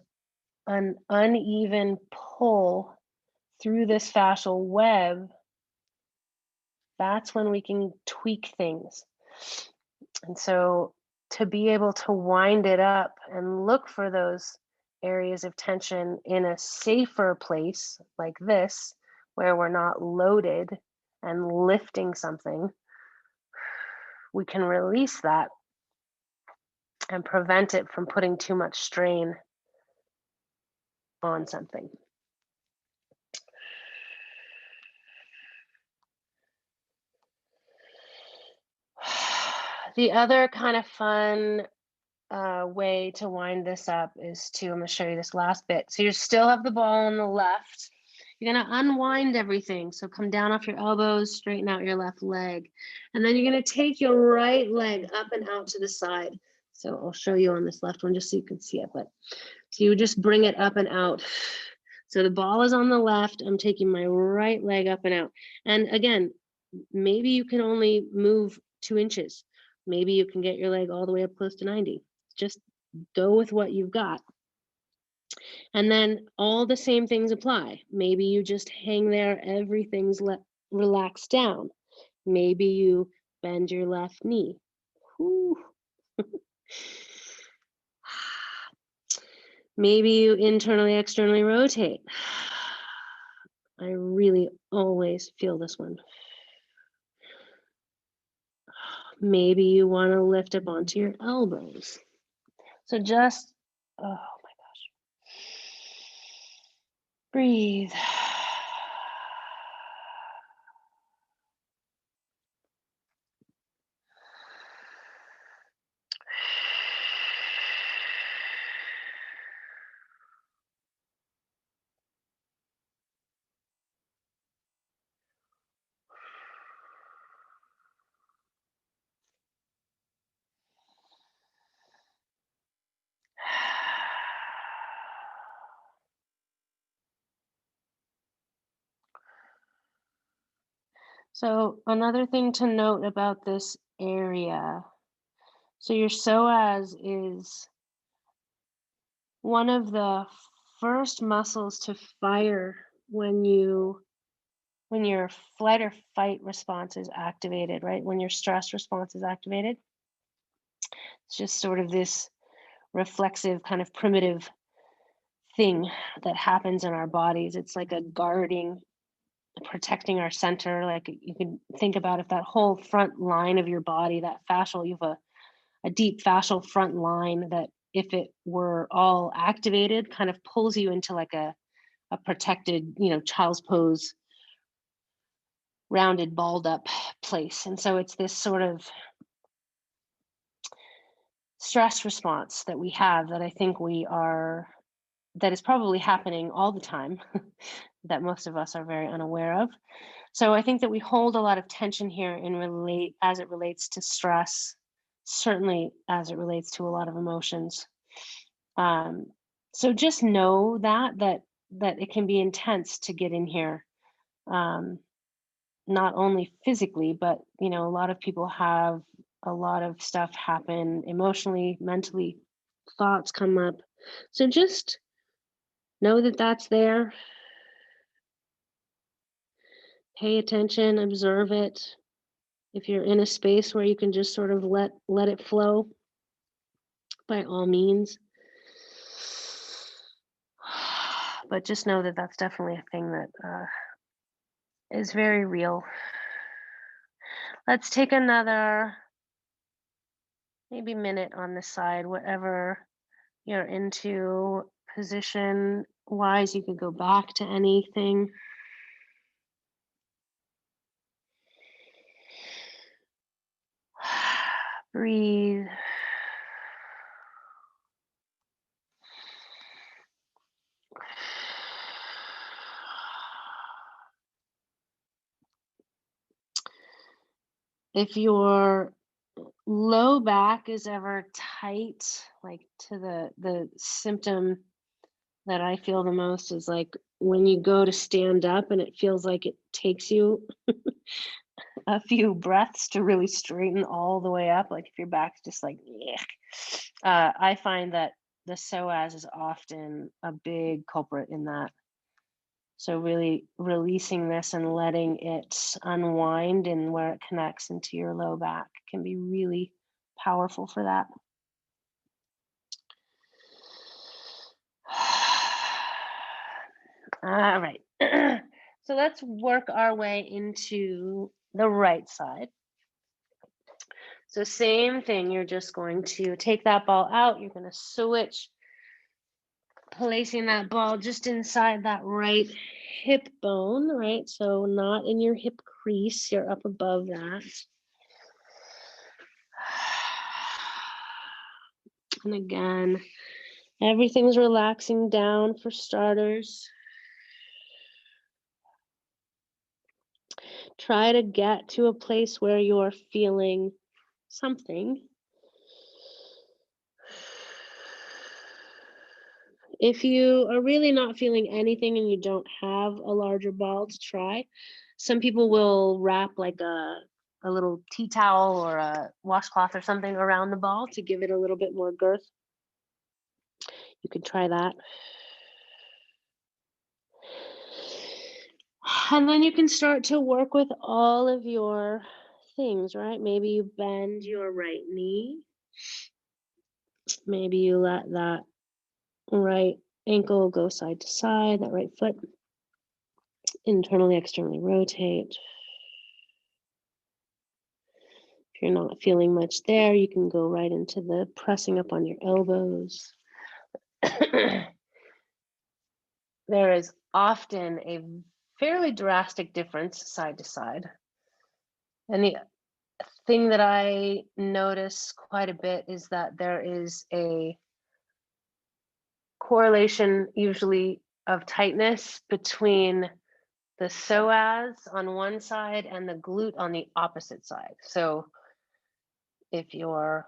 an uneven pull through this fascial web, that's when we can tweak things. And so to be able to wind it up and look for those areas of tension in a safer place like this, where we're not loaded and lifting something, we can release that and prevent it from putting too much strain on something. The other kind of fun way to wind this up is to, I'm going to show you this last bit. So you still have the ball on the left. You're going to unwind everything. So come down off your elbows, straighten out your left leg. And then you're going to take your right leg up and out to the side. So I'll show you on this left one just so you can see it. But so you just bring it up and out. So the ball is on the left. I'm taking my right leg up and out. And again, maybe you can only move 2 inches. Maybe you can get your leg all the way up close to 90. Just go with what you've got. And then all the same things apply. Maybe you just hang there, everything's relaxed down. Maybe you bend your left knee. Maybe you internally, externally rotate. I really always feel this one. Maybe you want to lift up onto your elbows. So just, oh my gosh. Breathe. So another thing to note about this area, so your psoas is one of the first muscles to fire when your flight or fight response is activated, right? When your stress response is activated. It's just sort of this reflexive kind of primitive thing that happens in our bodies. It's like a guarding, protecting our center. Like you can think about if that whole front line of your body, that fascial, you have a deep fascial front line that if it were all activated, kind of pulls you into like a protected, child's pose, rounded, balled up place. And so it's this sort of stress response that we have that I think that is probably happening all the time that most of us are very unaware of. So I think that we hold a lot of tension here as it relates to stress, certainly as it relates to a lot of emotions. So just know that it can be intense to get in here, not only physically, but a lot of people have a lot of stuff happen emotionally, mentally, thoughts come up. So just know that that's there. Pay attention, observe it. If you're in a space where you can just sort of let it flow, by all means. But just know that that's definitely a thing that is very real. Let's take another maybe minute on this side, whatever you're into position wise. You could go back to anything. Breathe. If you're low back is ever tight, like to the symptom that I feel the most is like when you go to stand up and it feels like it takes you a few breaths to really straighten all the way up. Like if your back's just like, I find that the psoas is often a big culprit in that. So really releasing this and letting it unwind and where it connects into your low back can be really powerful for that. All right. So let's work our way into the right side. So same thing, you're just going to take that ball out. You're going to switch, placing that ball just inside that right hip bone, right? So not in your hip crease, you're up above that. And again, everything's relaxing down for starters. Try to get to a place where you're feeling something. If you are really not feeling anything and you don't have a larger ball to try, some people will wrap like a little tea towel or a washcloth or something around the ball to give it a little bit more girth. You could try that. And then you can start to work with all of your things, right? Maybe you bend your right knee. Maybe you let that right ankle go side to side, that right foot internally, externally rotate. If you're not feeling much there, you can go right into the pressing up on your elbows. There is often a fairly drastic difference side to side. And the thing that I notice quite a bit is that there is a correlation usually of tightness between the psoas on one side and the glute on the opposite side. So if your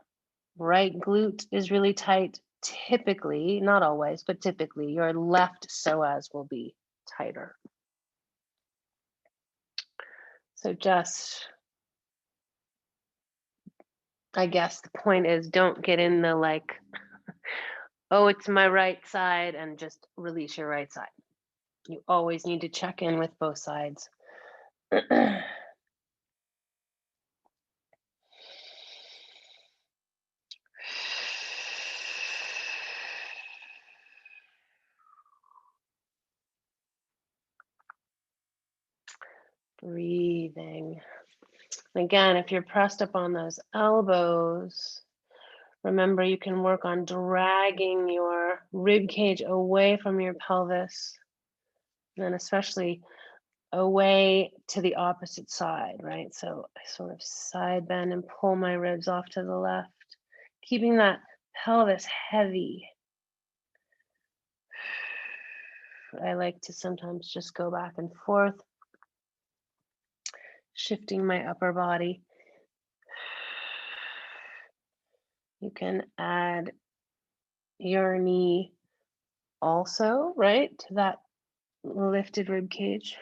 right glute is really tight, typically, not always, but typically your left psoas will be tighter. So just, I guess the point is don't get in the like, oh, it's my right side and just release your right side. You always need to check in with both sides. Breathing. Again, if you're pressed up on those elbows, remember you can work on dragging your rib cage away from your pelvis, and then especially away to the opposite side, right? So I sort of side bend and pull my ribs off to the left, keeping that pelvis heavy. I like to sometimes just go back and forth, shifting my upper body. You can add your knee also, right, to that lifted rib cage.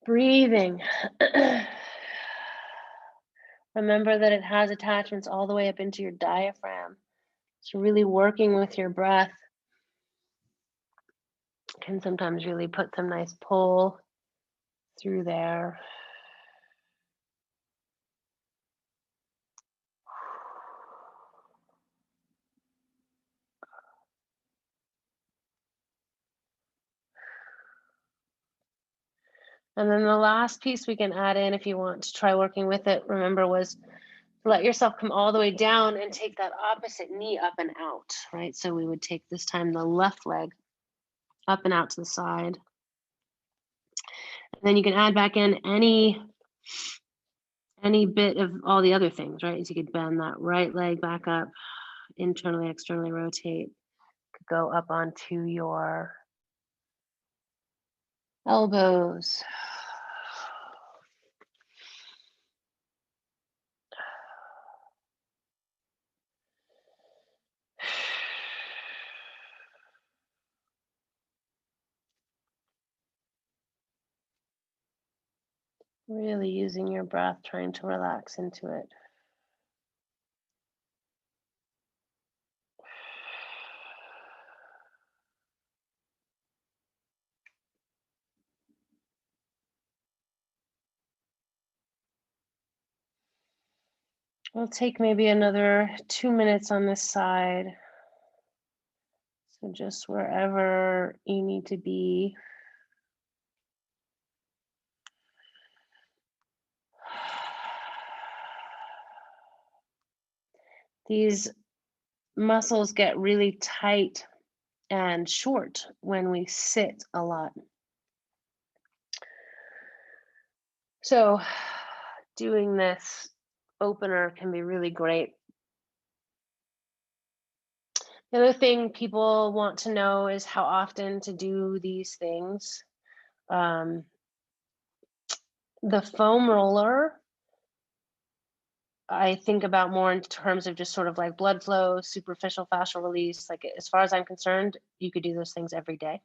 Breathing. Remember that it has attachments all the way up into your diaphragm. So really working with your breath can sometimes really put some nice pull through there. And then the last piece we can add in if you want to try working with it, remember, was let yourself come all the way down and take that opposite knee up and out, right? So we would take this time the left leg up and out to the side. And then you can add back in any bit of all the other things, right? So you could bend that right leg back up, internally, externally rotate, could go up onto your elbows. Really using your breath, trying to relax into it. We'll take maybe another 2 minutes on this side. So just wherever you need to be. These muscles get really tight and short when we sit a lot. So doing this opener can be really great. The other thing people want to know is how often to do these things. The foam roller, I think about more in terms of just sort of like blood flow, superficial fascial release. Like as far as I'm concerned, you could do those things every day.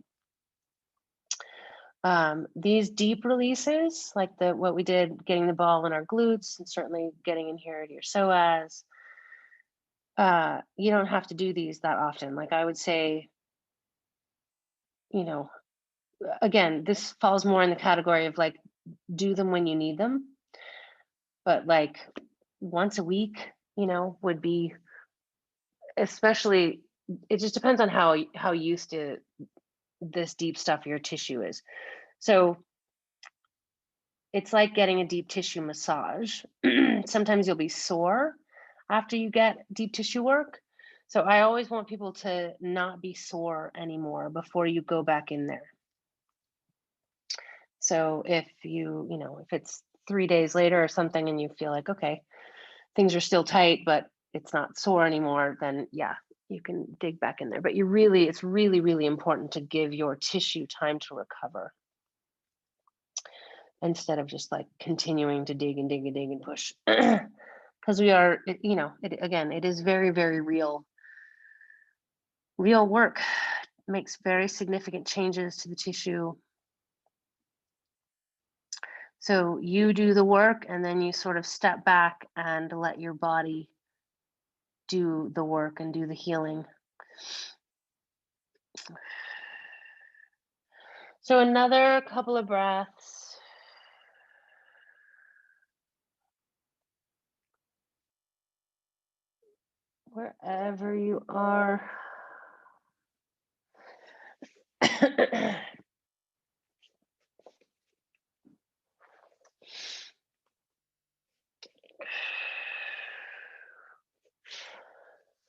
These deep releases, like what we did, getting the ball in our glutes and certainly getting in here to your psoas, you don't have to do these that often. Like I would say, you know, again, this falls more in the category of like, do them when you need them. But like once a week, would be, especially, it just depends on how used to this deep stuff your tissue is. So it's like getting a deep tissue massage. Sometimes you'll be sore after you get deep tissue work. So I always want people to not be sore anymore before you go back in there. So if if it's 3 days later or something and you feel like, okay, things are still tight, but it's not sore anymore, then yeah, you can dig back in there. But it's really, really important to give your tissue time to recover instead of just like continuing to dig and dig and dig and push. Because again, it is very, very real work. It makes very significant changes to the tissue. So you do the work and then you sort of step back and let your body do the work and do the healing. So another couple of breaths. Wherever you are.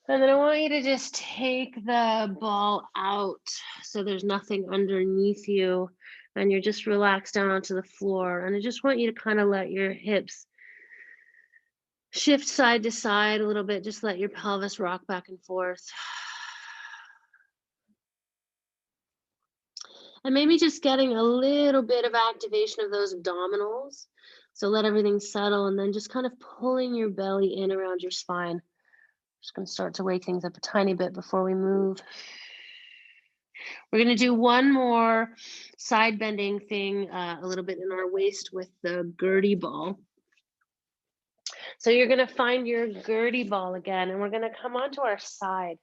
And then I want you to just take the ball out so there's nothing underneath you and you're just relaxed down onto the floor. And I just want you to kind of let your hips shift side to side a little bit. Just let your pelvis rock back and forth. And maybe just getting a little bit of activation of those abdominals. So let everything settle and then just kind of pulling your belly in around your spine. Just going to start to wake things up a tiny bit before we move. We're going to do one more side bending thing, a little bit in our waist with the Gertie ball. So you're going to find your Gertie ball again, and we're going to come onto our side.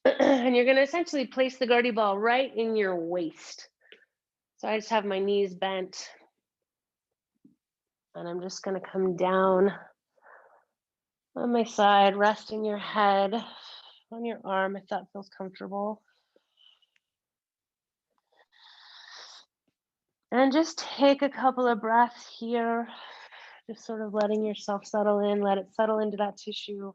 And you're going to essentially place the Gertie ball right in your waist. So I just have my knees bent. And I'm just going to come down on my side, resting your head on your arm if that feels comfortable. And just take a couple of breaths here, just sort of letting yourself settle in, let it settle into that tissue.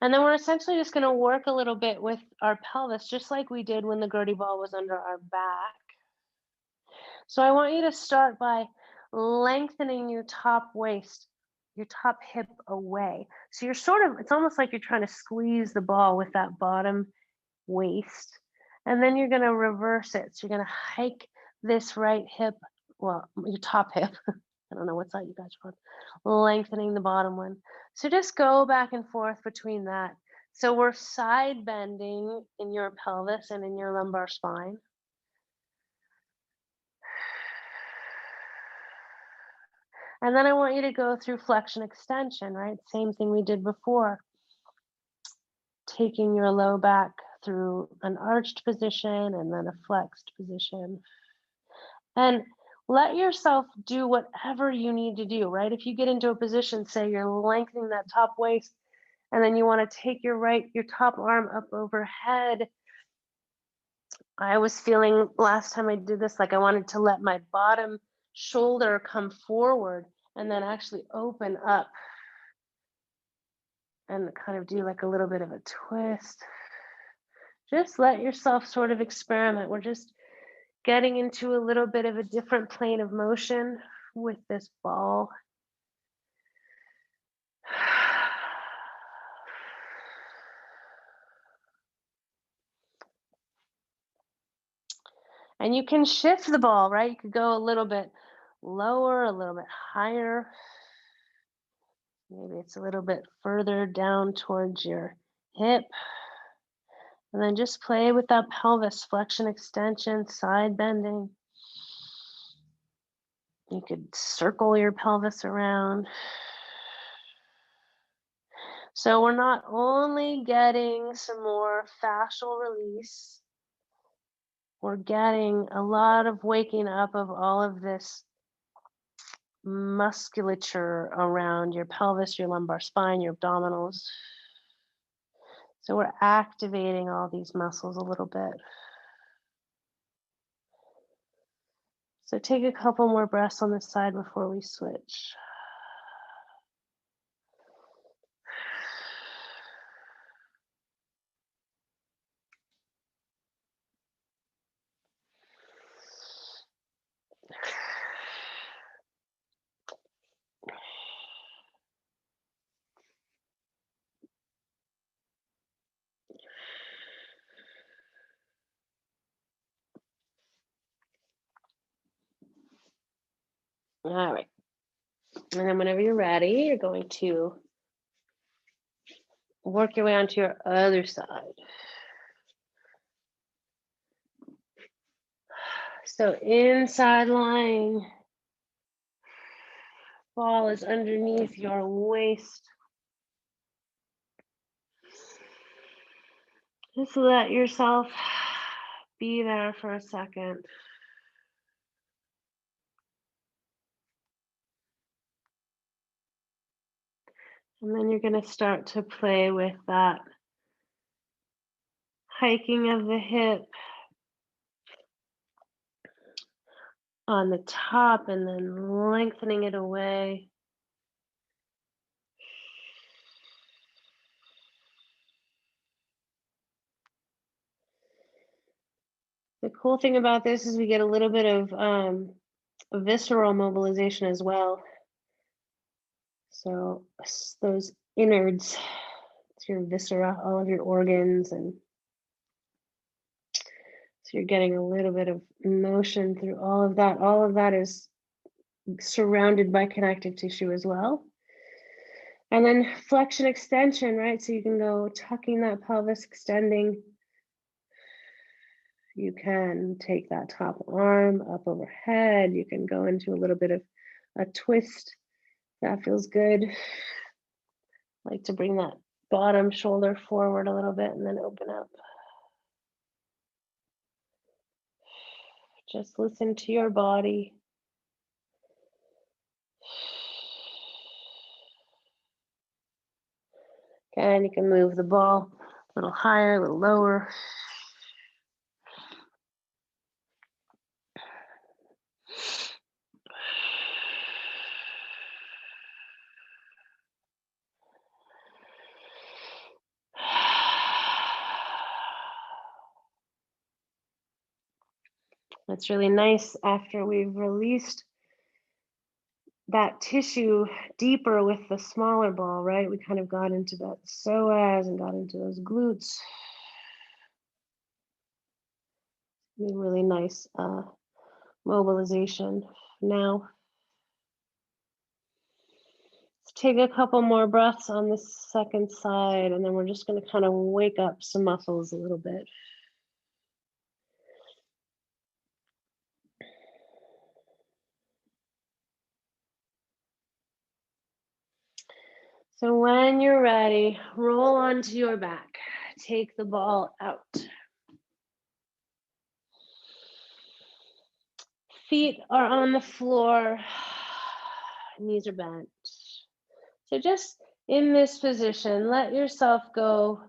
And then we're essentially just going to work a little bit with our pelvis, just like we did when the Gertie ball was under our back. So I want you to start by lengthening your top waist, your top hip away. So it's almost like you're trying to squeeze the ball with that bottom waist. And then you're going to reverse it. So you're going to hike this right hip, well, your top hip. I don't know what side you guys are on. Lengthening the bottom one. So just go back and forth between that. So we're side bending in your pelvis and in your lumbar spine. And then I want you to go through flexion extension, right? Same thing we did before. Taking your low back through an arched position and then a flexed position. And let yourself do whatever you need to do, right? If you get into a position, say you're lengthening that top waist, and then you want to take your top arm up overhead. I was feeling last time I did this, like I wanted to let my bottom shoulder come forward and then actually open up and kind of do like a little bit of a twist. Just let yourself sort of experiment. We're just getting into a little bit of a different plane of motion with this ball. And you can shift the ball, right? You could go a little bit lower, a little bit higher. Maybe it's a little bit further down towards your hip. And then just play with that pelvis, flexion, extension, side bending. You could circle your pelvis around. So we're not only getting some more fascial release, we're getting a lot of waking up of all of this musculature around your pelvis, your lumbar spine, your abdominals. So we're activating all these muscles a little bit. So take a couple more breaths on this side before we switch. All right. And then whenever you're ready, you're going to work your way onto your other side. So inside lying, ball is underneath your waist. Just let yourself be there for a second. And then you're going to start to play with that hiking of the hip on the top and then lengthening it away. The cool thing about this is we get a little bit of visceral mobilization as well. So those innards, it's your viscera, all of your organs, and so you're getting a little bit of motion through all of that. All of that is surrounded by connective tissue as well. And then flexion extension, right? So you can go tucking that pelvis, extending. You can take that top arm up overhead. You can go into a little bit of a twist. That feels good. I like to bring that bottom shoulder forward a little bit and then open up. Just listen to your body. And you can move the ball a little higher, a little lower. It's really nice after we've released that tissue deeper with the smaller ball, right? We kind of got into that psoas and got into those glutes. Really nice mobilization. Now, let's take a couple more breaths on this second side, and then we're just going to kind of wake up some muscles a little bit. So when you're ready, roll onto your back. Take the ball out. Feet are on the floor. Knees are bent. So just in this position, let yourself go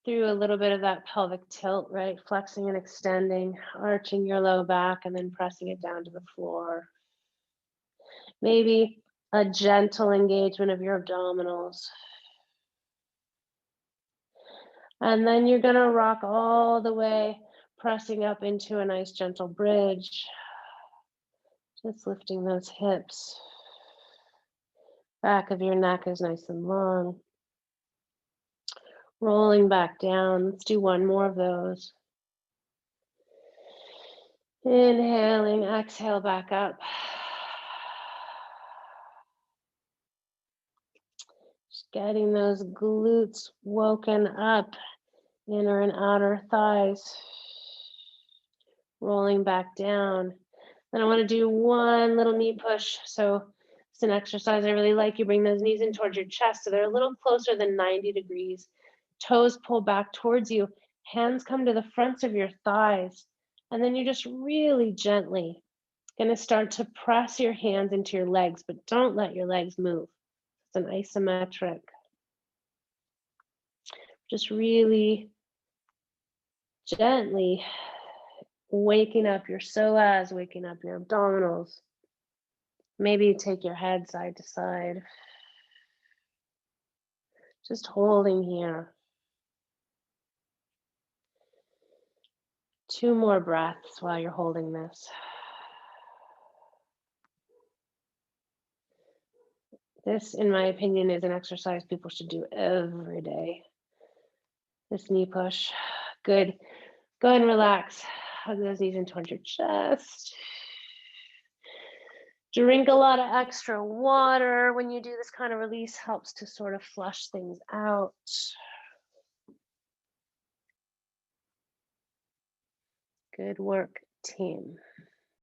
through a little bit of that pelvic tilt, right? Flexing and extending, arching your low back and then pressing it down to the floor. Maybe a gentle engagement of your abdominals. And then you're gonna rock all the way, pressing up into a nice gentle bridge. Just lifting those hips. Back of your neck is nice and long. Rolling back down. Let's do one more of those. Inhaling, exhale back up. Just getting those glutes woken up, inner and outer thighs. Rolling back down. Then I want to do one little knee push. So it's an exercise I really like. You bring those knees in towards your chest so they're a little closer than 90 degrees. Toes pull back towards you. Hands come to the fronts of your thighs. And then you're just really gently going to start to press your hands into your legs, but don't let your legs move. It's an isometric. Just really gently waking up your psoas, waking up your abdominals. Maybe take your head side to side. Just holding here. 2 more breaths while you're holding this. This, in my opinion, is an exercise people should do every day. This knee push. Good. Go ahead and relax. Hug those knees in towards your chest. Drink a lot of extra water when you do this kind of release. Helps to sort of flush things out. Good work, team.